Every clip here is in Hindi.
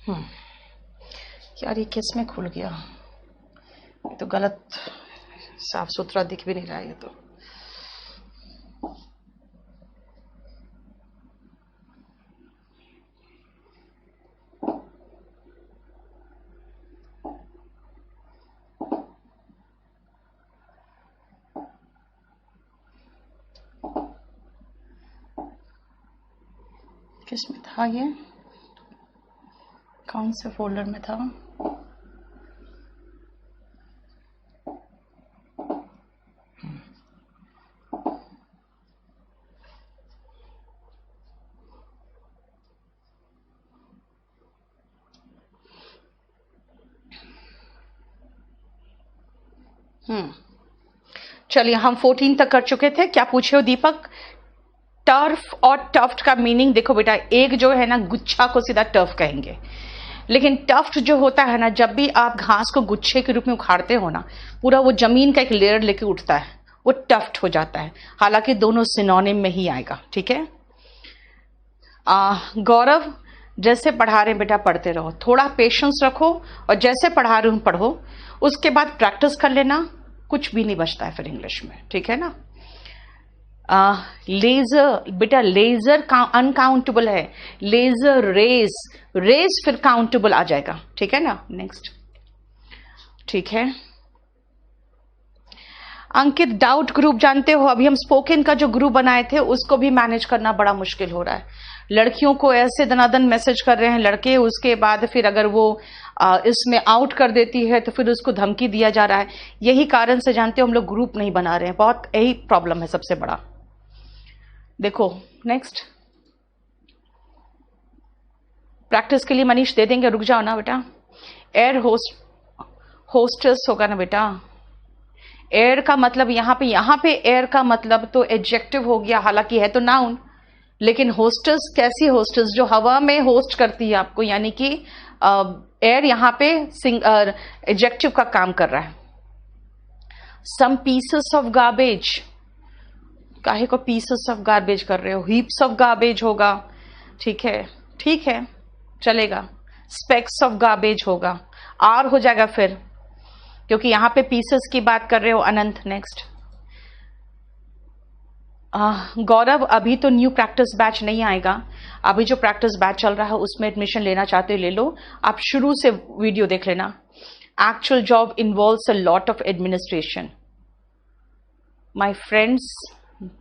हम्म, यार ये किस में खुल गया? ये तो गलत, साफ सुथरा दिख भी नहीं रहा है ये तो। किस में था ये? कौन से फोल्डर में था? चलिए, हम 14 तक कर चुके थे। क्या पूछे हो दीपक? टर्फ और टफ्ट का मीनिंग देखो बेटा, एक जो है ना गुच्छा को सीधा टर्फ कहेंगे, लेकिन टफ्ट जो होता है ना, जब भी आप घास को गुच्छे के रूप में उखाड़ते हो ना, पूरा वो जमीन का एक लेयर लेके उठता है, वो टफ्ट हो जाता है। हालांकि दोनों सिनोनिम में ही आएगा, ठीक है। गौरव, जैसे पढ़ा रहे बेटा पढ़ते रहो, थोड़ा पेशेंस रखो और जैसे पढ़ा रहे हो पढ़ो, उसके बाद प्रैक्टिस कर लेना, कुछ भी नहीं बचता है फिर इंग्लिश में, ठीक है ना। लेजर बेटा, लेजर अनकाउंटेबल है, लेजर रेस, रेस फिर काउंटेबल आ जाएगा, ठीक है ना। नेक्स्ट, ठीक है। अंकित, डाउट ग्रुप जानते हो? अभी हम स्पोकन का जो ग्रुप बनाए थे उसको भी मैनेज करना बड़ा मुश्किल हो रहा है। लड़कियों को ऐसे दनादन मैसेज कर रहे हैं लड़के, उसके बाद फिर अगर वो इसमें आउट कर देती है तो फिर उसको धमकी दिया जा रहा है। यही कारण से जानते हो हम लोग ग्रुप नहीं बना रहे हैं, बहुत यही प्रॉब्लम है सबसे बड़ा। देखो नेक्स्ट, प्रैक्टिस के लिए मनीष दे देंगे, रुक जाओ ना बेटा। एयर होस्टेस होगा ना बेटा। एयर का मतलब यहाँ पे एयर का मतलब तो एडजेक्टिव हो गया, हालांकि है तो नाउन, लेकिन होस्टेस कैसी होस्टेस? जो हवा में होस्ट करती है आपको, यानी कि एयर यहाँ पे एडजेक्टिव का काम कर रहा है। सम पीसेस ऑफ गार्बेज, काहे को पीसेस ऑफ गार्बेज कर रहे हो? हीप्स ऑफ गार्बेज होगा, ठीक है, ठीक है, चलेगा। स्पेक्स ऑफ गार्बेज होगा, आर हो जाएगा फिर, क्योंकि यहां पे पीसेस की बात कर रहे हो। अनंत, नेक्स्ट। गौरव, अभी तो न्यू प्रैक्टिस बैच नहीं आएगा, अभी जो प्रैक्टिस बैच चल रहा है उसमें एडमिशन लेना चाहते हो ले लो, आप शुरू से वीडियो देख लेना। Actual job involves a lot of administration, my friends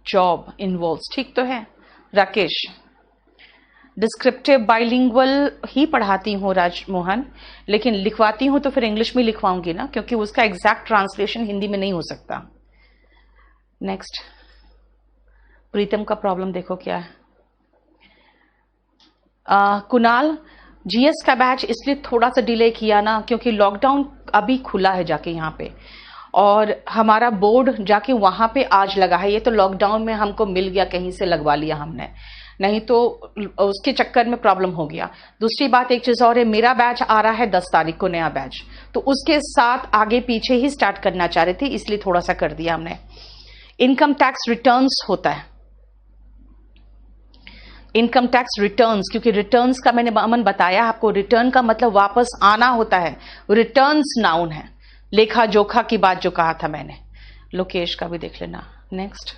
job involves, ठीक तो है। राकेश, डिस्क्रिप्टिव बाइलिंगुअल ही पढ़ाती हूँ राजमोहन, लेकिन लिखवाती हूँ तो फिर इंग्लिश में लिखवाऊंगी ना, क्योंकि उसका एग्जैक्ट ट्रांसलेशन हिंदी में नहीं हो सकता। नेक्स्ट, प्रीतम का प्रॉब्लम देखो क्या है। कुणाल, जीएस का बैच इसलिए थोड़ा सा डिले किया ना, क्योंकि लॉकडाउन अभी खुला है जाके यहाँ पे, और हमारा बोर्ड जाके वहां पे आज लगा है। ये तो लॉकडाउन में हमको मिल गया, कहीं से लगवा लिया हमने, नहीं तो उसके चक्कर में प्रॉब्लम हो गया। दूसरी बात एक चीज और है, मेरा बैच आ रहा है 10 तारीख को, नया बैच, तो उसके साथ आगे पीछे ही स्टार्ट करना चाह रहे थे, इसलिए थोड़ा सा कर दिया हमने। इनकम टैक्स रिटर्न्स होता है, इनकम टैक्स रिटर्न्स, क्योंकि रिटर्न्स का मैंने अमन बताया आपको, रिटर्न का मतलब वापस आना होता है, रिटर्न्स नाउन है। लेखा जोखा की बात जो कहा था मैंने। लोकेश का भी देख लेना। Next,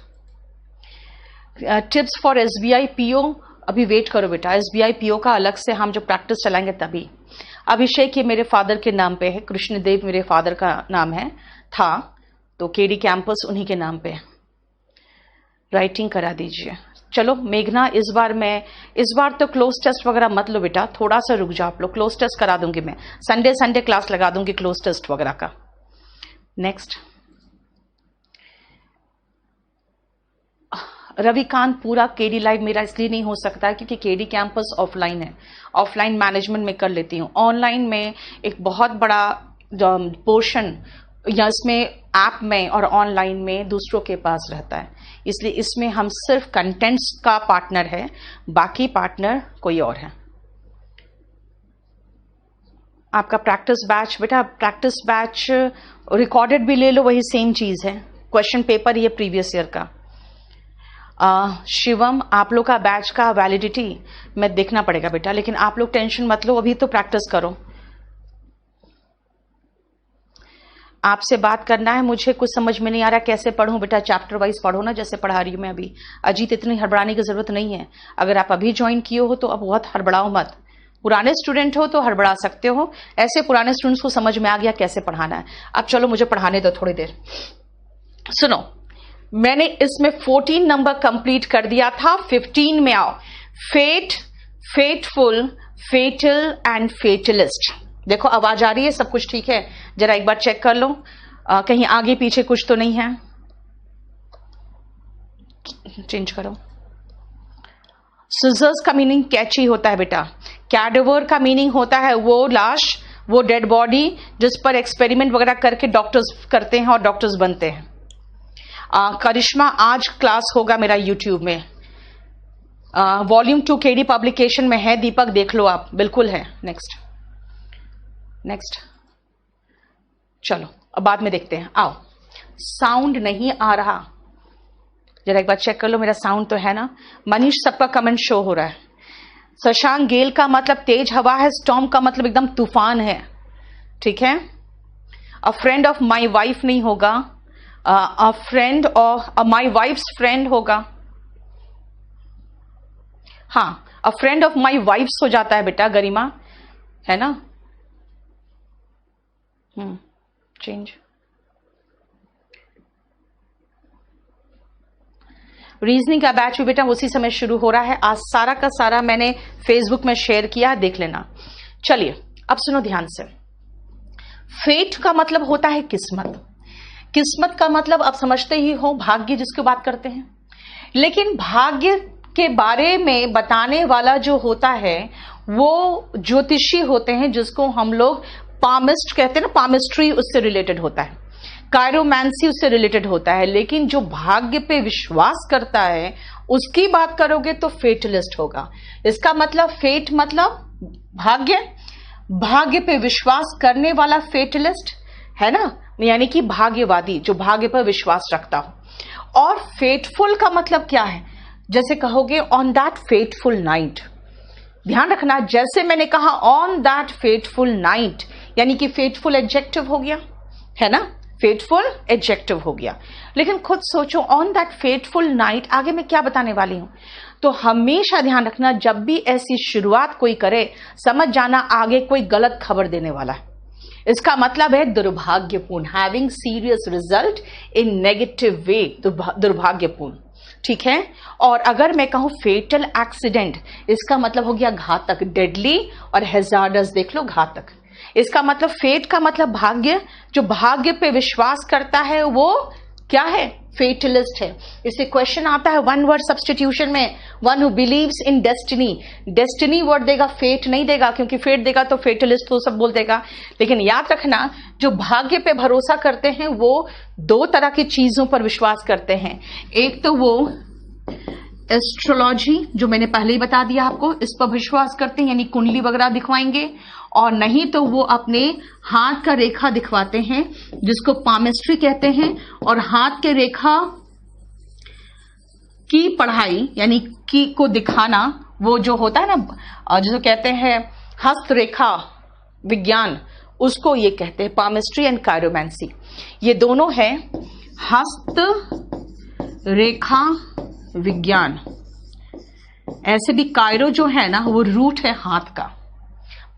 tips for SBI PO, अभी वेट करो बेटा, एसबीआई पीओ का अलग से हम जो प्रैक्टिस चलाएंगे तभी। अभिषेक ये मेरे फादर के नाम पे है, कृष्णदेव मेरे फादर का नाम है था, तो केडी कैंपस उन्हीं के नाम पे। राइटिंग करा दीजिए। चलो मेघना, इस बार तो क्लोज टेस्ट वगैरह मत लो बेटा, थोड़ा सा रुक जाओ आप लोग, क्लोज टेस्ट करा दूंगी मैं, संडे क्लास लगा दूंगी क्लोज टेस्ट वगैरह का। नेक्स्ट, रविकांत, पूरा केडी लाइव मेरा इसलिए नहीं हो सकता है क्योंकि केडी कैंपस ऑफलाइन है, ऑफलाइन मैनेजमेंट में कर लेती हूँ। ऑनलाइन में एक बहुत बड़ा पोर्शन या इसमें ऐप में और ऑनलाइन में दूसरों के पास रहता है, इसलिए इसमें हम सिर्फ कंटेंट्स का पार्टनर है, बाकी पार्टनर कोई और है। आपका प्रैक्टिस बैच बेटा, प्रैक्टिस बैच रिकॉर्डेड भी ले लो, वही सेम चीज है, क्वेश्चन पेपर ये प्रीवियस ईयर का। शिवम, आप लोग का बैच का वैलिडिटी मैं देखना पड़ेगा बेटा, लेकिन आप लोग टेंशन मत लो, अभी तो प्रैक्टिस करो। आपसे बात करना है, मुझे कुछ समझ में नहीं आ रहा कैसे पढ़ूं बेटा, चैप्टर वाइज पढ़ो ना जैसे पढ़ा रही हूं मैं अभी। अजीत, इतनी हड़बड़ाने की जरूरत नहीं है। अगर आप अभी ज्वाइन किए हो तो अब बहुत हड़बड़ाओ मत। पुराने स्टूडेंट हो तो हड़बड़ा सकते हो, ऐसे पुराने स्टूडेंट्स को समझ में आ गया कैसे पढ़ाना है। अब चलो मुझे पढ़ाने दो थोड़ी देर। सुनो, मैंने इसमें 14 नंबर कंप्लीट कर दिया था, 15 में आओ। Fate, fateful, fatal and fatalist. देखो आवाज आ रही है, सब कुछ ठीक है? जरा एक बार चेक कर लो, कहीं आगे पीछे कुछ तो नहीं है। चेंज करो। सिजर्स का मीनिंग कैची होता है बेटा। कैडेवर का मीनिंग होता है वो लाश, वो डेड बॉडी जिस पर एक्सपेरिमेंट वगैरह करके डॉक्टर्स करते हैं और डॉक्टर्स बनते हैं। करिश्मा, आज क्लास होगा मेरा यूट्यूब में, वॉल्यूम 2 केडी पब्लिकेशन में है। दीपक देख लो आप, बिल्कुल है। नेक्स्ट नेक्स्ट, चलो अब बाद में देखते हैं। आओ, साउंड नहीं आ रहा, जरा एक बार चेक कर लो मेरा साउंड तो है ना। मनीष, सबका कमेंट शो हो रहा है। शशांक, गेल का मतलब तेज हवा है, स्टॉर्म का मतलब एकदम तूफान है, ठीक है। A friend of my wife नहीं होगा, a friend of my wife's friend होगा। हाँ, a friend of my wife's हो जाता है बेटा, गरिमा, है ना। चेंज। रीजनिंग का बैच भी बेटा उसी समय शुरू हो रहा है। आज सारा का सारा मैंने फेसबुक में शेयर किया है, देख लेना। चलिए अब सुनो ध्यान से। फेट का मतलब होता है किस्मत। किस्मत का मतलब आप समझते ही हो, भाग्य जिसकी बात करते हैं। लेकिन भाग्य के बारे में बताने वाला जो होता है वो ज्योतिषी होते हैं, जिसको हम लोग पामिस्ट कहते हैं ना, पामिस्ट्री उससे रिलेटेड होता है, कायरोमैंसी उससे रिलेटेड होता है। लेकिन जो भाग्य पे विश्वास करता है उसकी बात करोगे तो फेटलिस्ट होगा। इसका मतलब फेट मतलब भाग्य, भाग्य पे विश्वास करने वाला फेटलिस्ट है ना, यानी कि भाग्यवादी, जो भाग्य पर विश्वास रखता हो। और फेटफुल का मतलब क्या है? जैसे कहोगे ऑन दैट फेटफुल नाइट। ध्यान रखना, जैसे मैंने कहा ऑन दैट फेटफुल नाइट, यानी कि फेटफुल एडजेक्टिव हो गया, है ना, फेटफुल एडजेक्टिव हो गया। लेकिन खुद सोचो ऑन दैट फेटफुल नाइट आगे मैं क्या बताने वाली हूं। तो हमेशा ध्यान रखना, जब भी ऐसी शुरुआत कोई करे समझ जाना आगे कोई गलत खबर देने वाला है। इसका मतलब है दुर्भाग्यपूर्ण, having serious result in negative way, दुर्भाग्यपूर्ण, ठीक है। और अगर मैं कहूं फेटल एक्सीडेंट, इसका मतलब हो गया घातक, डेडली, और हैजार्डस देख लो, घातक। इसका मतलब फेट का मतलब भाग्य, जो भाग्य पे विश्वास करता है वो क्या है? फेटलिस्ट है। इसे क्वेश्चन आता है वन वर्ड सब्स्टिट्यूशन में, one who believes in destiny. Destiny word देगा, फेट नहीं देगा, क्योंकि फेट देगा तो फेटलिस्ट तो सब बोल देगा। लेकिन याद रखना, जो भाग्य पे भरोसा करते हैं वो दो तरह की चीजों पर विश्वास करते हैं। एक तो वो एस्ट्रोलॉजी, जो मैंने पहले ही बता दिया आपको, इस पर विश्वास करते हैं, यानी कुंडली वगैरह दिखवाएंगे। और नहीं तो वो अपने हाथ का रेखा दिखवाते हैं, जिसको पामिस्ट्री कहते हैं। और हाथ के रेखा की पढ़ाई, यानी की को दिखाना, वो जो होता है ना, जिसको कहते हैं हस्तरेखा विज्ञान, उसको ये कहते हैं पामिस्ट्री एंड कायरोमैंसी। ये दोनों है हस्त रेखा विज्ञान। ऐसे भी कायरो जो है ना, वो रूट है हाथ का।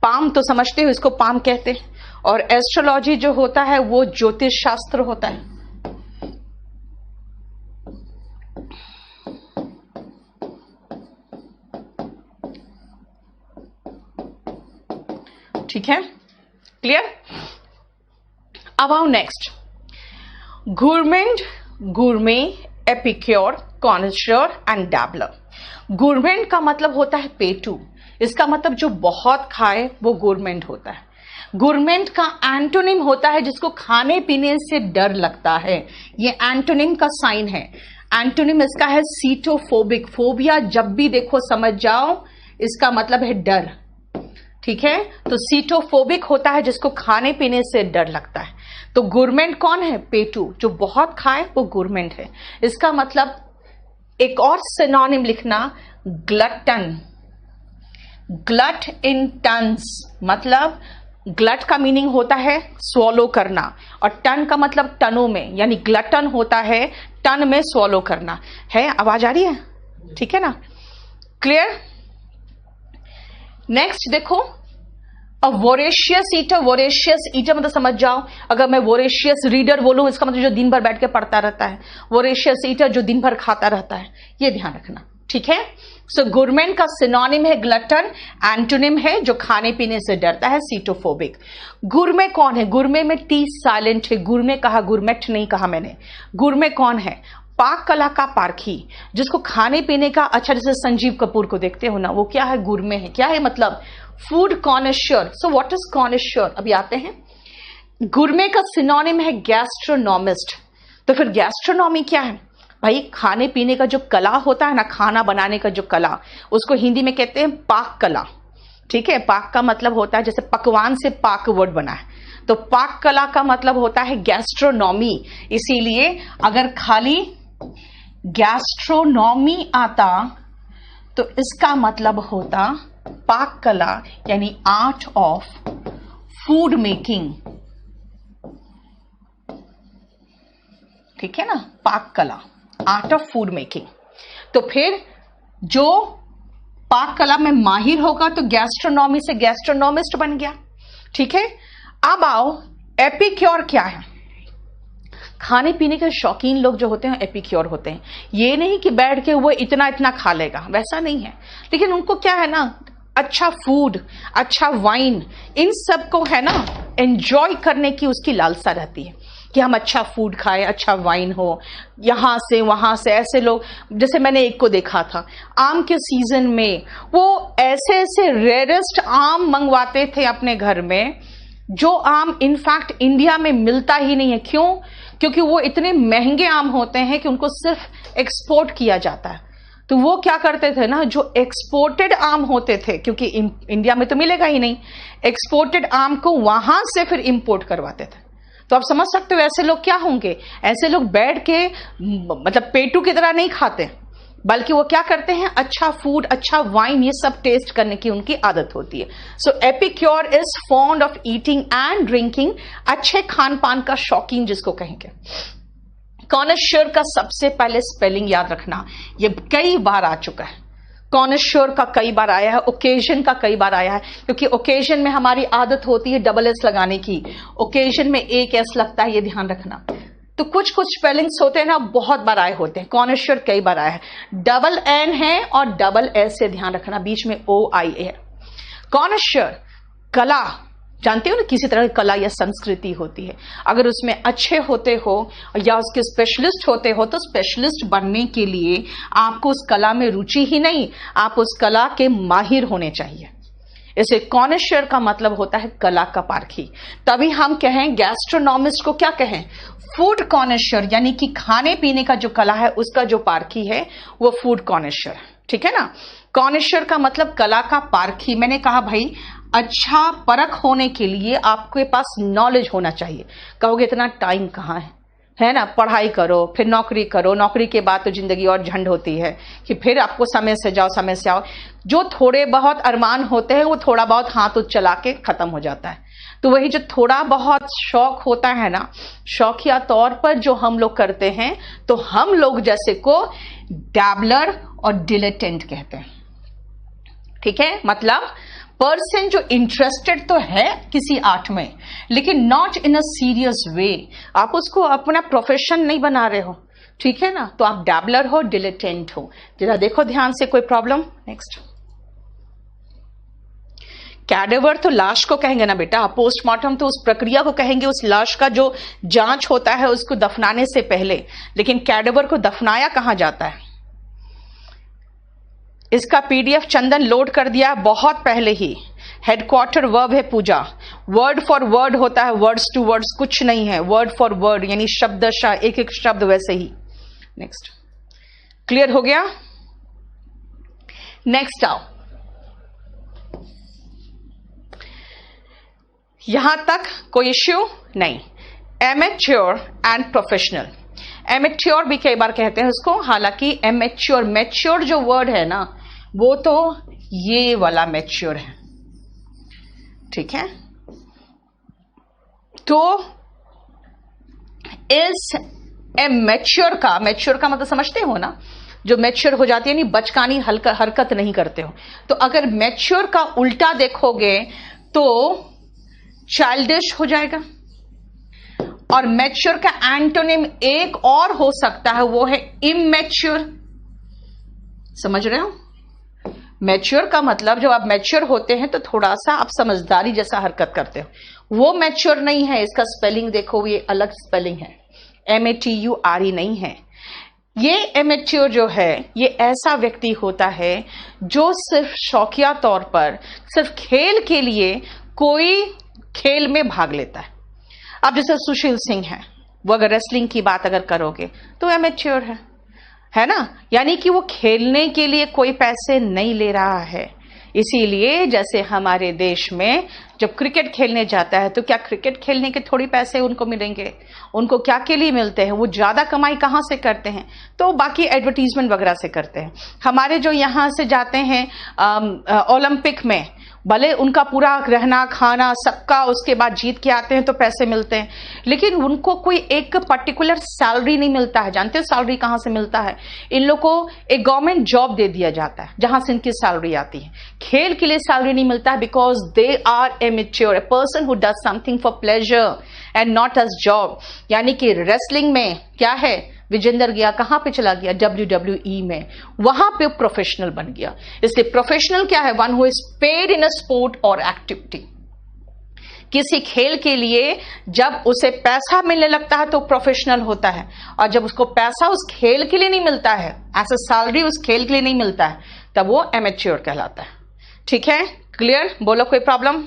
पाम तो समझते हो, इसको पाम कहते हैं। और एस्ट्रोलॉजी जो होता है वो ज्योतिष शास्त्र होता है। ठीक है, क्लियर। अब आओ नेक्स्ट, गुरमेंट, गुरमे, एपिक्योर, कॉन्शर एंड डैबलर। गुरमेंट का मतलब होता है पेटू। इसका मतलब जो बहुत खाए वो गुरमेंट होता है। गुरमेंट का एंटोनिम होता है जिसको खाने पीने से डर लगता है। ये एंटोनिम का साइन है। एंटोनिम इसका है सीटोफोबिक। फोबिया जब भी देखो समझ जाओ इसका मतलब है डर, ठीक है। तो सीटोफोबिक होता है जिसको खाने पीने से डर लगता है। तो गुरमेंट कौन है? पेटू, जो बहुत खाए वो गुरमेंट है। इसका मतलब एक और सिनोनिम लिखना, ग्लटन, ग्लट इन टन्स, मतलब ग्लट का मीनिंग होता है स्वॉलो करना, और टन का मतलब टनों में, यानी ग्लटन होता है टन में स्वॉलो करना। है, आवाज आ रही है? ठीक है ना, क्लियर? नेक्स्ट देखो, अ वोरेशियस ईटर, वोरेशियस ईटर मतलब समझ जाओ, अगर मैं वोरेशियस रीडर बोलूं इसका मतलब जो दिन भर बैठ के पढ़ता रहता है, वोरेशियस ईटर जो दिन भर खाता रहता है, ये ध्यान रखना, ठीक है? सो गुरमेन का सिनोनिम है ग्लटन, एंटोनिम है जो खाने पीने से डरता है, सीटोफोबिक। गुरमे कौन है? गुरमे में टी साइलेंट है, गुरमे कहा, गुरमेट नहीं कहा मैंने। गुरमे कौन है? पाक कला का पारखी, जिसको खाने पीने का, अच्छा जैसे संजीव कपूर को देखते हो ना, वो क्या है? गुरमे है। क्या है मतलब? Food connoisseur. So what is connoisseur? अभी आते हैं। गुरमे का सिनोनिम है गैस्ट्रोनॉमिस्ट। तो फिर गैस्ट्रोनॉमी क्या है भाई? खाने पीने का जो कला होता है ना, खाना बनाने का जो कला, उसको हिंदी में कहते हैं पाक कला, ठीक है? पाक का मतलब होता है, जैसे पकवान से पाक वर्ड बना है, तो पाक कला का मतलब होता है गैस्ट्रोनॉमी। इसीलिए अगर खाली गैस्ट्रोनॉमी आता तो इसका मतलब होता पाक कला, यानी आर्ट ऑफ फूड मेकिंग, ठीक है ना? पाक कला, आर्ट ऑफ फूड मेकिंग। तो फिर जो पाक कला में माहिर होगा तो गैस्ट्रोनॉमी से गैस्ट्रोनॉमिस्ट बन गया, ठीक है? अब आओ, एपिक्योर क्या है? खाने पीने के शौकीन लोग जो होते हैं एपिक्योर होते हैं। ये नहीं कि बैठ के वो इतना इतना खा लेगा, वैसा नहीं है, लेकिन उनको क्या है ना, अच्छा फूड, अच्छा वाइन, इन सब को है ना एंजॉय करने की उसकी लालसा रहती है कि हम अच्छा फूड खाएं, अच्छा वाइन हो, यहां से वहां से। ऐसे लोग, जैसे मैंने एक को देखा था आम के सीजन में, वो ऐसे ऐसे रेयरेस्ट आम मंगवाते थे अपने घर में, जो आम इनफैक्ट इंडिया में मिलता ही नहीं है। क्यों? क्योंकि वो इतने महंगे आम होते हैं कि उनको सिर्फ एक्सपोर्ट किया जाता है। तो वो क्या करते थे ना, जो एक्सपोर्टेड आम होते थे, क्योंकि इंडिया में तो मिलेगा ही नहीं, एक्सपोर्टेड आम को वहां से फिर इंपोर्ट करवाते थे। तो आप समझ सकते हो ऐसे लोग क्या होंगे। ऐसे लोग बैठ के मतलब पेटू की तरह नहीं खाते, बल्कि वो क्या करते हैं, अच्छा फूड, अच्छा वाइन, ये सब टेस्ट करने की उनकी आदत होती है। So epicure is fond of eating and drinking, अच्छे खान पान का शौकीन जिसको कहेंगे। कॉनश्योर का सबसे पहले स्पेलिंग याद रखना, ये कई बार आ चुका है। कॉनश्योर का कई बार आया है, ओकेजन का कई बार आया है, क्योंकि ओकेजन में हमारी आदत होती है डबल एस लगाने की, ओकेजन में एक एस लगता है, ये ध्यान रखना। तो कुछ कुछ स्पेलिंग्स होते हैं ना, बहुत बार आए होते हैं। कॉनश्योर कई बार आया है, डबल एन है और डबल एस से ध्यान रखना, बीच में ओ आई है। कॉनश्योर कला, जानते हो ना, किसी तरह की कला या संस्कृति होती है, अगर उसमें अच्छे होते हो या उसके स्पेशलिस्ट होते हो, तो स्पेशलिस्ट बनने के लिए आपको उस कला में रुचि ही नहीं, आप उस कला के माहिर होने चाहिए। इसे कॉनश्योर का मतलब होता है कला का पारखी। तभी हम कहें गैस्ट्रोनॉमिस्ट को क्या कहें, फूड कॉनश्योर, यानी कि खाने पीने का जो कला है उसका जो पारखी है वो फूड कॉनश्योर, ठीक है ना? कॉनश्योर का मतलब कला का पारखी। मैंने कहा भाई, अच्छा परख होने के लिए आपके पास नॉलेज होना चाहिए। कहोगे इतना टाइम कहाँ है ना? पढ़ाई करो, फिर नौकरी करो, नौकरी के बाद तो जिंदगी और झंड होती है कि फिर आपको समय से जाओ, समय से आओ। जो थोड़े बहुत अरमान होते हैं वो थोड़ा बहुत हाथ उठ चला के खत्म हो जाता है। तो वही जो थोड़ा बहुत शौक होता है ना, शौकिया तौर पर जो हम लोग करते हैं, तो हम लोग जैसे को डैबलर और डिलेटेंट कहते हैं, ठीक है? मतलब पर्सन जो इंटरेस्टेड तो है किसी आर्ट में, लेकिन नॉट इन अ सीरियस वे, आप उसको अपना प्रोफेशन नहीं बना रहे हो, ठीक है ना? तो आप डैबलर हो, डिलेटेंट हो। जरा देखो ध्यान से, कोई प्रॉब्लम? नेक्स्ट, कैडेवर तो लाश को कहेंगे ना बेटा, पोस्टमार्टम तो उस प्रक्रिया को कहेंगे, उस लाश का जो जांच होता है उसको दफनाने से पहले। लेकिन कैडेवर को दफनाया कहां जाता है? इसका पीडीएफ चंदन लोड कर दिया बहुत पहले ही। हेडक्वार्टर वर्ब है पूजा, वर्ड फॉर वर्ड होता है, वर्ड्स टू वर्ड्स कुछ नहीं है, वर्ड फॉर वर्ड यानी शब्दशः एक एक शब्द वैसे ही। नेक्स्ट, क्लियर हो गया? नेक्स्ट आओ, यहां तक कोई इश्यू नहीं। Amateur and professional. एमेच्योर भी कई बार कहते हैं उसको, हालांकि एमेच्योर, मैच्योर जो वर्ड है ना वो तो ये वाला मैच्योर है, ठीक है। तो इस मैच्योर का मतलब समझते हो ना, जो मैच्योर हो जाती है नहीं, बचकानी हरकत नहीं करते हो। तो अगर मैच्योर का उल्टा देखोगे तो चाइल्डिश हो जाएगा। और मैच्योर का एंटोनिम एक और हो सकता है, वो है इमैच्योर। समझ रहे हो? मैच्योर का मतलब जब आप मैच्योर होते हैं तो थोड़ा सा आप समझदारी जैसा हरकत करते हो, वो मैच्योर नहीं है। इसका स्पेलिंग देखो, ये अलग स्पेलिंग है, MATURE नहीं है। ये इमैच्योर जो है ये ऐसा व्यक्ति होता है जो सिर्फ शौकिया तौर पर, सिर्फ खेल के लिए कोई खेल में भाग लेता है। अब जैसे सुशील सिंह है, वो अगर रेसलिंग की बात अगर करोगे तो इमैच्योर है ना, यानी कि वो खेलने के लिए कोई पैसे नहीं ले रहा है। इसीलिए जैसे हमारे देश में जब क्रिकेट खेलने जाता है तो क्या क्रिकेट खेलने के थोड़ी पैसे उनको मिलेंगे? उनको क्या के लिए मिलते हैं? वो ज्यादा कमाई कहाँ से करते हैं? तो बाकी एडवर्टीजमेंट वगैरह से करते हैं। हमारे जो यहाँ से जाते हैं ओलंपिक में, भले उनका पूरा रहना खाना सबका उसके बाद जीत के आते हैं तो पैसे मिलते हैं, लेकिन उनको कोई एक पर्टिकुलर सैलरी नहीं मिलता है। जानते हो सैलरी कहां से मिलता है? इन लोग को एक गवर्नमेंट जॉब दे दिया जाता है जहां से इनकी सैलरी आती है। खेल के लिए सैलरी नहीं मिलता है, because they are immature. A person who does something for pleasure and not as job. यानी कि रेसलिंग में क्या है, विजेंदर गया कहां पे चला गया? WWE में, वहां पे प्रोफेशनल बन गया। इसलिए प्रोफेशनल क्या है? One who is paid in a sport और एक्टिविटी। किसी खेल के लिए जब उसे पैसा मिलने लगता है तो प्रोफेशनल होता है, और जब उसको पैसा उस खेल के लिए नहीं मिलता है, एज अ सैलरी उस खेल के लिए नहीं मिलता है, तब वो एमेच्योर कहलाता है। ठीक है, क्लियर? बोलो, कोई प्रॉब्लम?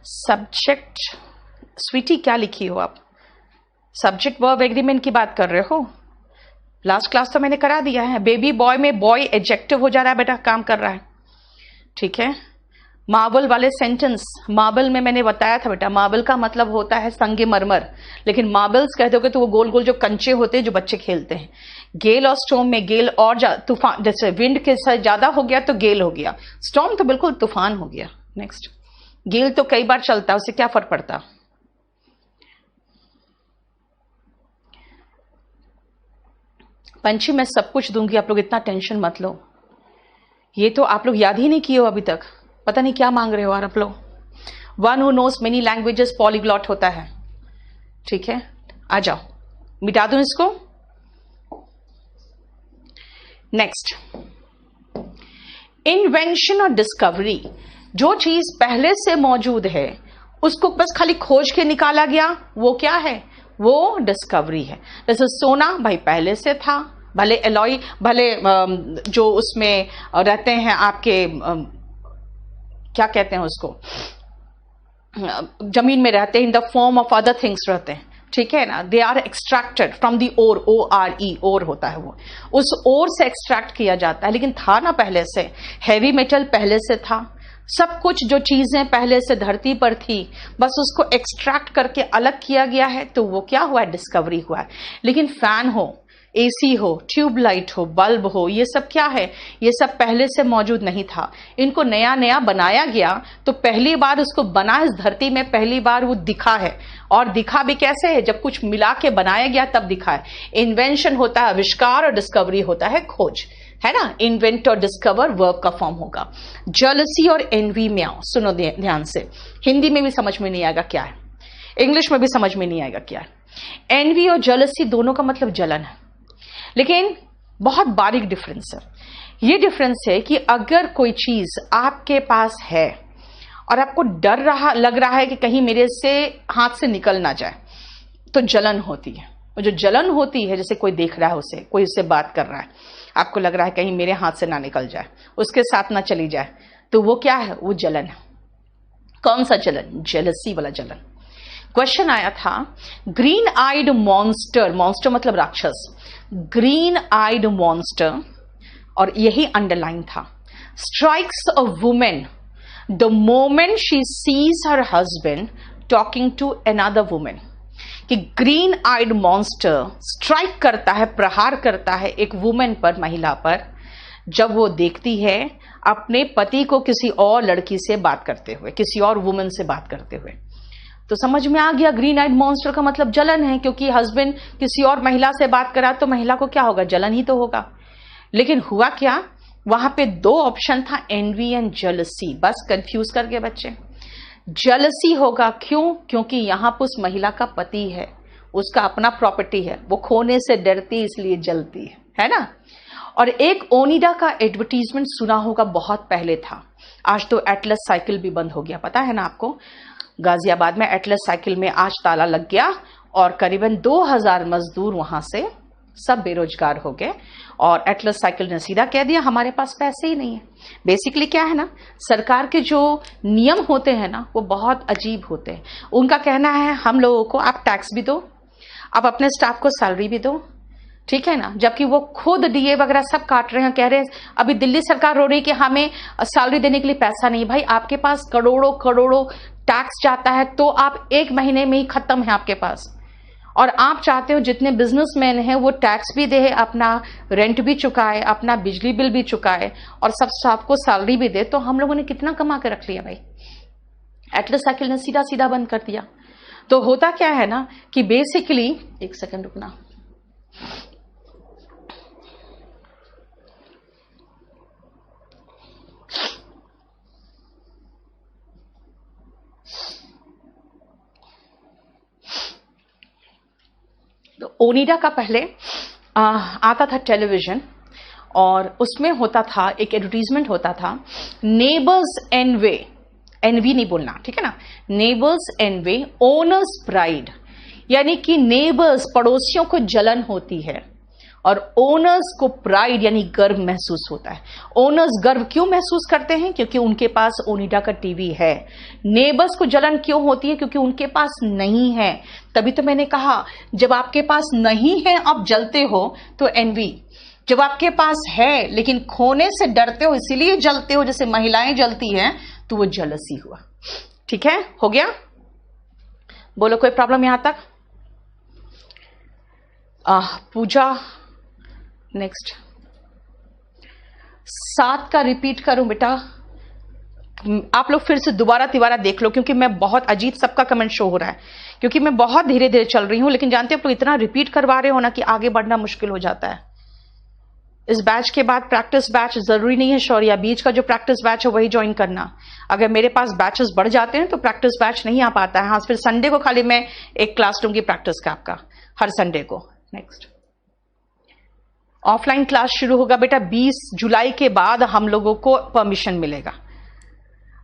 सब्जेक्ट स्वीटी क्या लिखी हो आप? सब्जेक्ट वर्ब एग्रीमेंट की बात कर रहे हो? लास्ट क्लास तो मैंने करा दिया है। बेबी बॉय में बॉय एडजेक्टिव हो जा रहा है बेटा, काम कर रहा है। ठीक है, मार्बल वाले सेंटेंस, मार्बल में मैंने बताया था बेटा, मार्बल का मतलब होता है संगमरमर, लेकिन मार्बल्स कह दोगे तो वो गोल गोल जो कंचे होते हैं जो बच्चे खेलते हैं। गेल और स्टॉर्म में, गेल और तूफान, जैसे विंड के साथ ज्यादा हो गया तो गेल हो गया, स्टॉर्म तो बिल्कुल तूफान हो गया। नेक्स्ट, गेल तो कई बार चलता है, उससे क्या फर्क पड़ता? पंछी मैं सब कुछ दूंगी, आप लोग इतना टेंशन मत लो। ये तो आप लोग याद ही नहीं किए हो अभी तक, पता नहीं क्या मांग रहे हो यार आप लोग। One who knows many languages polyglot होता है। ठीक है, आ जाओ, मिटा दूं इसको। नेक्स्ट, इन्वेंशन और डिस्कवरी, जो चीज पहले से मौजूद है उसको बस खाली खोज के निकाला गया, वो क्या है? वो डिस्कवरी है। जैसे सोना भाई पहले से था, भले एलॉय, भले जो उसमें रहते हैं आपके क्या कहते हैं उसको, जमीन में रहते हैं, in the form of other things रहते हैं, ठीक है ना, they are extracted from the ore, ORE, ore होता है वो, उस ओर से एक्सट्रैक्ट किया जाता है। लेकिन था ना पहले से, हैवी मेटल पहले से था, सब कुछ जो चीजें पहले से धरती पर थी बस उसको एक्सट्रैक्ट करके अलग किया गया है, तो वो क्या हुआ है? डिस्कवरी हुआ है। लेकिन फैन हो, AC हो, ट्यूबलाइट हो, बल्ब हो, ये सब क्या है? ये सब पहले से मौजूद नहीं था, इनको नया नया बनाया गया। तो पहली बार उसको बना इस धरती में, पहली बार वो दिखा है। और दिखा भी कैसे है? जब कुछ मिला के बनाया गया तब दिखा है। इन्वेंशन होता है आविष्कार, और डिस्कवरी होता है खोज, है ना। इन्वेंट और डिस्कवर वर्ब का फॉर्म होगा। जेलसी और एनवी में आओ, सुनो ध्यान से, हिंदी में भी समझ में नहीं आएगा क्या है, इंग्लिश में भी समझ में नहीं आएगा क्या है। एनवी और जेलसी दोनों का मतलब जलन है, लेकिन बहुत बारीक डिफरेंस है। ये डिफरेंस है कि अगर कोई चीज आपके पास है और आपको डर लग रहा है कि कहीं मेरे से हाथ से निकल ना जाए, तो जलन होती है। और जो जलन होती है, जैसे कोई देख रहा है उसे, कोई उससे बात कर रहा है, आपको लग रहा है कहीं मेरे हाथ से ना निकल जाए, उसके साथ ना चली जाए, तो वो क्या है? वो जलन है। कौन सा जलन? जेलसी वाला जलन। क्वेश्चन आया था, ग्रीन आइड मॉन्स्टर, मॉन्स्टर मतलब राक्षस, ग्रीन आइड मॉन्स्टर, और यही अंडरलाइन था, strikes a women the moment she sees her husband talking to another women. कि ग्रीन आइड मॉन्स्टर स्ट्राइक करता है, प्रहार करता है एक वुमेन पर, महिला पर, जब वो देखती है अपने पति को किसी और लड़की से बात करते हुए, किसी और वुमेन से बात करते हुए। तो समझ में आ गया ग्रीन आइड मॉन्स्टर का मतलब जलन है, क्योंकि हस्बैंड किसी और महिला से बात करा तो महिला को क्या होगा, जलन ही तो होगा। लेकिन हुआ क्या, वहां पे दो ऑप्शन था, एनवी एंड जेलसी। बस कंफ्यूज कर गए बच्चे। जेलसी होगा, क्यों? क्योंकि यहां पर उस महिला का पति है, उसका अपना प्रॉपर्टी है, वो खोने से डरती इसलिए जलती है ना। और एक ओनिडा का एडवर्टीजमेंट सुना होगा, बहुत पहले था, आज तो एटलस साइकिल भी बंद हो गया, पता है ना आपको। गाजियाबाद में एटलस साइकिल में आज ताला लग गया और करीबन 2000 मजदूर वहां से सब बेरोजगार हो गए। और एटलस साइकिल ने सीधा कह दिया हमारे पास पैसे ही नहीं है। बेसिकली क्या है ना, सरकार के जो नियम होते हैं ना वो बहुत अजीब होते हैं। उनका कहना है हम लोगों को आप टैक्स भी दो, आप अपने स्टाफ को सैलरी भी दो, ठीक है ना, जबकि वो खुद डीए वगैरह सब काट रहे हैं। कह रहे हैं अभी दिल्ली सरकार रो रही है कि हमें सैलरी देने के लिए पैसा नहीं। भाई आपके पास करोड़ों करोड़ों टैक्स जाता है, तो आप एक महीने में ही खत्म है आपके पास। और आप चाहते हो जितने बिजनेसमैन हैं वो टैक्स भी दे, अपना रेंट भी चुकाए, अपना बिजली बिल भी चुकाए और सब स्टाफ को सैलरी भी दे। तो हम लोगों ने कितना कमा के रख लिया भाई। एटलस साइकिल ने सीधा सीधा बंद कर दिया। तो होता क्या है ना कि बेसिकली, एक सेकंड रुकना, तो ओनिडा का पहले आता था टेलीविजन और उसमें होता था एक एडवर्टीजमेंट होता था, नेबर्स एनवे, एनवी नहीं बोलना, ठीक है ना, नेबर्स एनवे ओनर्स प्राइड, यानी कि नेबर्स पड़ोसियों को जलन होती है और ओनर्स को प्राइड यानी गर्व महसूस होता है। ओनर्स गर्व क्यों महसूस करते हैं? क्योंकि उनके पास ओनिडा का टीवी है। नेबर्स को जलन क्यों होती है? क्योंकि उनके पास नहीं है। तभी तो मैंने कहा जब आपके पास नहीं है आप जलते हो तो एनवी, जब आपके पास है लेकिन खोने से डरते हो इसीलिए जलते हो, जैसे महिलाएं जलती हैं, तो वो जेलसी हुआ। ठीक है, हो गया? बोलो कोई प्रॉब्लम यहां तक? पूजा नेक्स्ट 7 का रिपीट करूं बेटा, आप लोग फिर से दोबारा तिबारा देख लो, क्योंकि मैं बहुत अजीब सबका कमेंट शो हो रहा है, क्योंकि मैं बहुत धीरे धीरे चल रही हूं। लेकिन जानते हो आप लोग इतना रिपीट करवा रहे हो ना कि आगे बढ़ना मुश्किल हो जाता है। इस बैच के बाद प्रैक्टिस बैच जरूरी नहीं है शौर्या, बीच का जो प्रैक्टिस बैच है वही ज्वाइन करना। अगर मेरे पास बैचेस बढ़ जाते हैं तो प्रैक्टिस बैच नहीं आ पाता है। हाँ, फिर संडे को खाली मैं एक क्लास लूंगी प्रैक्टिस का, आपका हर संडे को। नेक्स्ट ऑफलाइन क्लास शुरू होगा बेटा 20 जुलाई के बाद, हम लोगों को परमिशन मिलेगा।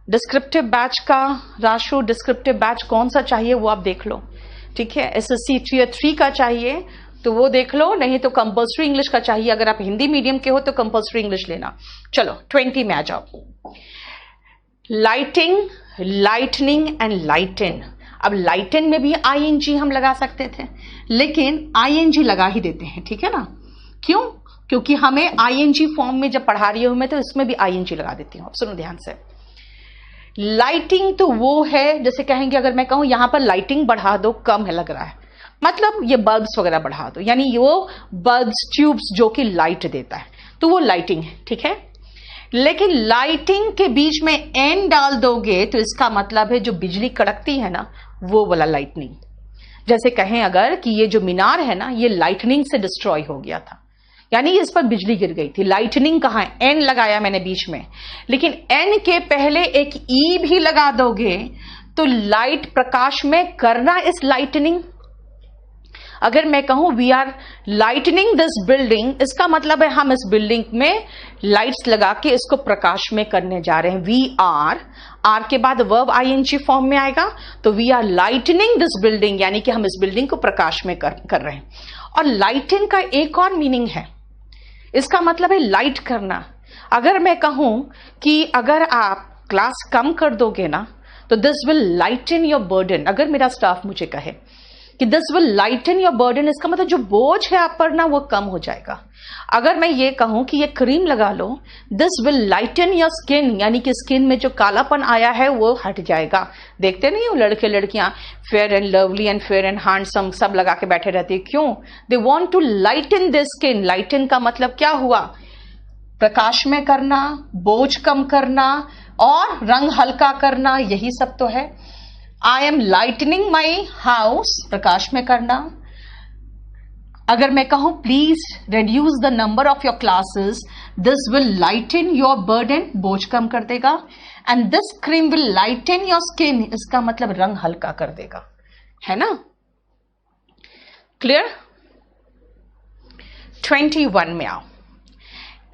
डिस्क्रिप्टिव बैच का राशु, डिस्क्रिप्टिव बैच कौन सा चाहिए वो आप देख लो, ठीक है। एसएससी टियर 3 का चाहिए तो वो देख लो, नहीं तो कंपल्सरी इंग्लिश का चाहिए। अगर आप हिंदी मीडियम के हो तो कंपल्सरी इंग्लिश लेना। चलो 20 में आ जाओ। लाइटिंग, लाइटनिंग एंड लाइटन। अब लाइटन में भी आईएनजी हम लगा सकते थे, लेकिन आईएनजी लगा ही देते हैं, ठीक है ना। क्यों? क्योंकि हमें आईएनजी फॉर्म में जब पढ़ा रही हूं मैं तो इसमें भी आईएनजी लगा देती हूं। सुनो ध्यान से, लाइटिंग तो वो है जैसे कहेंगे, अगर मैं कहूं यहां पर लाइटिंग बढ़ा दो, कम है लग रहा है, मतलब ये बल्ब्स वगैरह बढ़ा दो, यानी वो बल्ब्स ट्यूब्स जो कि लाइट देता है, तो वो लाइटिंग है, ठीक है। लेकिन लाइटिंग के बीच में एन डाल दोगे तो इसका मतलब है जो बिजली कड़कती है ना वो वाला लाइटनिंग। जैसे कहें अगर कि ये जो मीनार है ना ये लाइटनिंग से डिस्ट्रॉय हो गया था, यानी इस पर बिजली गिर गई थी। लाइटनिंग कहां है? एन लगाया मैंने बीच में, लेकिन एन के पहले एक ई भी लगा दोगे तो लाइट, प्रकाश में करना इस लाइटनिंग। अगर मैं कहूं we are lightning this building, इसका मतलब है हम इस बिल्डिंग में लाइट्स लगा के इसको प्रकाश में करने जा रहे हैं। वी आर, आर के बाद वर्ब आईएनजी फॉर्म में आएगा, तो we are lightning this building, यानी कि हम इस बिल्डिंग को प्रकाश में कर रहे हैं। और लाइटन का एक और मीनिंग है, इसका मतलब है लाइट करना। अगर मैं कहूं कि अगर आप क्लास कम कर दोगे ना तो this will lighten your burden, अगर मेरा स्टाफ मुझे कहे कि this will lighten your burden, इसका मतलब जो बोझ है आप पर ना वो कम हो जाएगा। अगर मैं ये कहूं कि ये क्रीम लगा लो, this will lighten your skin, यानी कि स्किन में जो कालापन आया है वो हट जाएगा। देखते नहीं हो लड़के लड़कियां fair and lovely and fair and handsome सब लगा के बैठे रहते हैं, क्यों? They want to lighten this skin. Lighten का मतलब क्या हुआ? प्रकाश में करना, बोझ कम करना और रंग हल्का करना, यही सब तो है। I am lightening my house, प्रकाश में करना। अगर मैं कहूं please reduce the number of your classes, this will lighten your burden, बोझ कम कर देगा। And this cream will lighten your skin, इसका मतलब रंग हल्का कर देगा, है ना? क्लियर? 21 में आओ।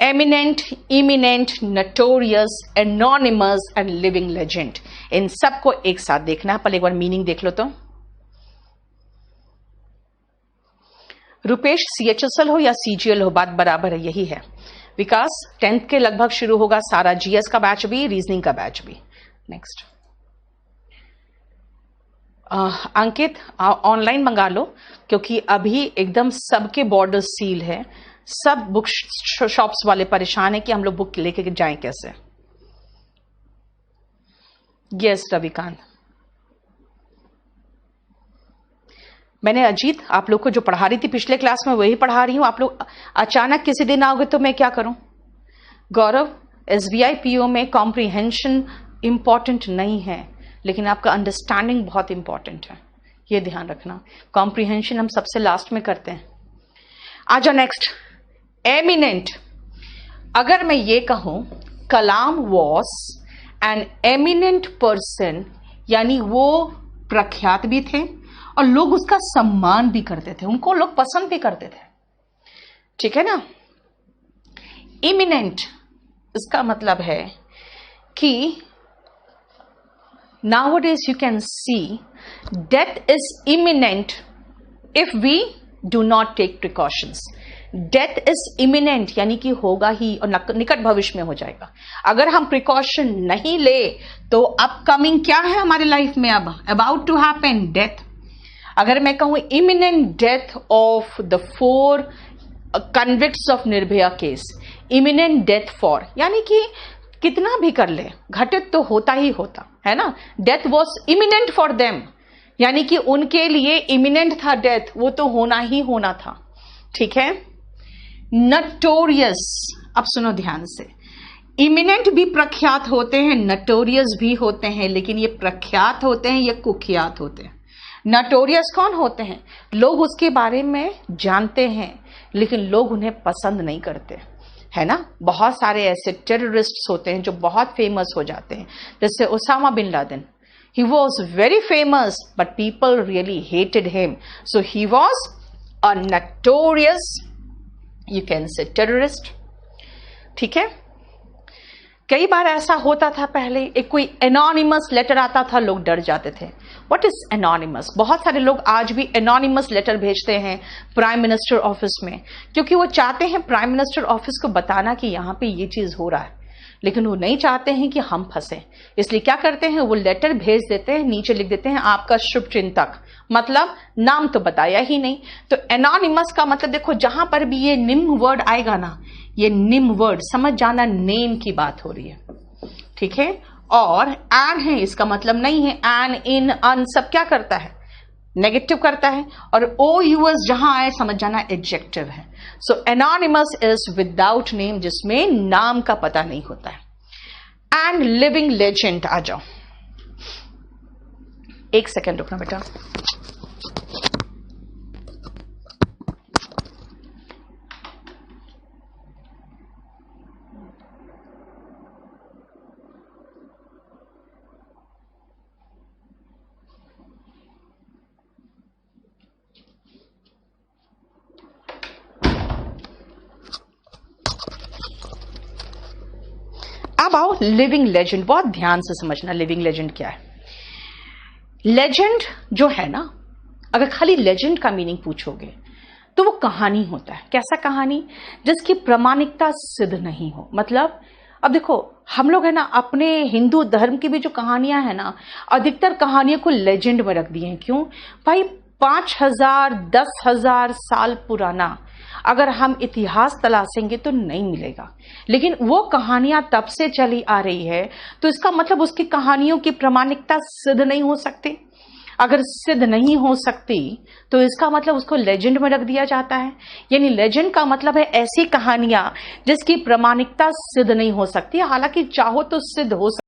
Eminent, imminent, notorious, anonymous and living legend, इन सबको एक साथ देखना है। पहले एक बार मीनिंग देख लो तो। रुपेश CHSL हो या CGL हो, बात बराबर है, यही है। विकास 10th के लगभग शुरू होगा सारा, GS का बैच भी, रीजनिंग का बैच भी। नेक्स्ट अंकित ऑनलाइन मंगा लो, क्योंकि अभी एकदम सबके बॉर्डर सील है, सब बुक शॉप्स वाले परेशान है कि हम लोग बुक लेके जाएं कैसे। यस रविकांत, मैंने अजीत आप लोग को जो पढ़ा रही थी पिछले क्लास में वही पढ़ा रही हूं। आप लोग अचानक किसी दिन आओगे तो मैं क्या करूं? गौरव, SBI PO में कॉम्प्रिहेंशन इंपॉर्टेंट नहीं है, लेकिन आपका अंडरस्टैंडिंग बहुत इंपॉर्टेंट है, ये ध्यान रखना। कॉम्प्रिहेंशन हम सबसे लास्ट में करते हैं। आ जाओ नेक्स्ट। एमिनेंट, अगर मैं ये कहूं कलाम वॉज एन एमिनेंट पर्सन, यानी वो प्रख्यात भी थे और लोग उसका सम्मान भी करते थे, उनको लोग पसंद भी करते थे, ठीक है ना? इमिनेंट, इसका मतलब है कि nowadays you can see death is imminent if we do not take precautions. Death is imminent, यानी कि होगा ही और निकट भविष्य में हो जाएगा। अगर हम प्रिकॉशन नहीं ले तो अपकमिंग क्या है हमारे लाइफ में, अब अबाउट टू हैपन डेथ। अगर मैं कहूं imminent death of the 4 convicts of Nirbhaya case, imminent death for, यानी कि कितना भी कर ले घटित तो होता ही होता है ना। Death was imminent for them, यानी कि उनके लिए इमिनेंट था डेथ, वो तो होना ही होना था, ठीक है। नटोरियस, अब सुनो ध्यान से, इमिनेंट भी प्रख्यात होते हैं, नटोरियस भी होते हैं, लेकिन ये प्रख्यात होते हैं, ये कुख्यात होते हैं। नटोरियस कौन होते हैं? लोग उसके बारे में जानते हैं लेकिन लोग उन्हें पसंद नहीं करते, है ना। बहुत सारे ऐसे टेररिस्ट्स होते हैं जो बहुत फेमस हो जाते हैं, जैसे Osama bin Laden. He was very famous, but people really hated him. So he was a notorious, you can say, terrorist. ठीक है। कई बार ऐसा होता था पहले, एक कोई एनोनिमस लेटर आता था, लोग डर जाते थे। What is anonymous? बहुत सारे लोग आज भी एनोनिमस लेटर भेजते हैं प्राइम मिनिस्टर ऑफिस में, क्योंकि वो चाहते हैं प्राइम मिनिस्टर ऑफिस को बताना कि यहाँ पे ये चीज हो रहा है, लेकिन वो नहीं चाहते हैं कि हम फंसे। इसलिए क्या करते हैं, वो लेटर भेज देते हैं, नीचे लिख देते हैं आपका शुभ चिंतक, मतलब नाम तो बताया ही नहीं। तो एनोनिमस का मतलब देखो, जहां पर भी ये निम्न वर्ड आएगा ना, ये निम्न वर्ड समझ जाना नेम की बात हो रही है, ठीक है। और एन है, इसका मतलब नहीं है एन, इन, अन सब क्या करता है, नेगेटिव करता है। और ओ यूएस जहां आए समझ जाना एडजेक्टिव है। सो एनोनिमस इज विदाउट नेम, जिसमें नाम का पता नहीं होता है। एंड लिविंग लेजेंड, आ जाओ, एक सेकेंड रुकना बेटा। अब आओ लिविंग लेजेंड, बहुत ध्यान से समझना लिविंग लेजेंड क्या है। लेजेंड जो है ना, अगर खाली लेजेंड का मीनिंग पूछोगे तो वो कहानी होता है। कैसा कहानी? जिसकी प्रामाणिकता सिद्ध नहीं हो। मतलब अब देखो, हम लोग है ना, अपने हिंदू धर्म की भी जो कहानियां है ना, अधिकतर कहानियों को लेजेंड में रख दिए हैं। क्यों भाई? 5,000 10,000 साल पुराना अगर हम इतिहास तलाशेंगे तो नहीं मिलेगा। लेकिन वो कहानियां तब से चली आ रही है, तो इसका मतलब उसकी कहानियों की प्रामाणिकता सिद्ध नहीं हो सकती। अगर सिद्ध नहीं हो सकती तो इसका मतलब उसको लेजेंड में रख दिया जाता है। यानी लेजेंड का मतलब है ऐसी कहानियां जिसकी प्रामाणिकता सिद्ध नहीं हो सकती, हालांकि चाहो तो सिद्ध हो सकती।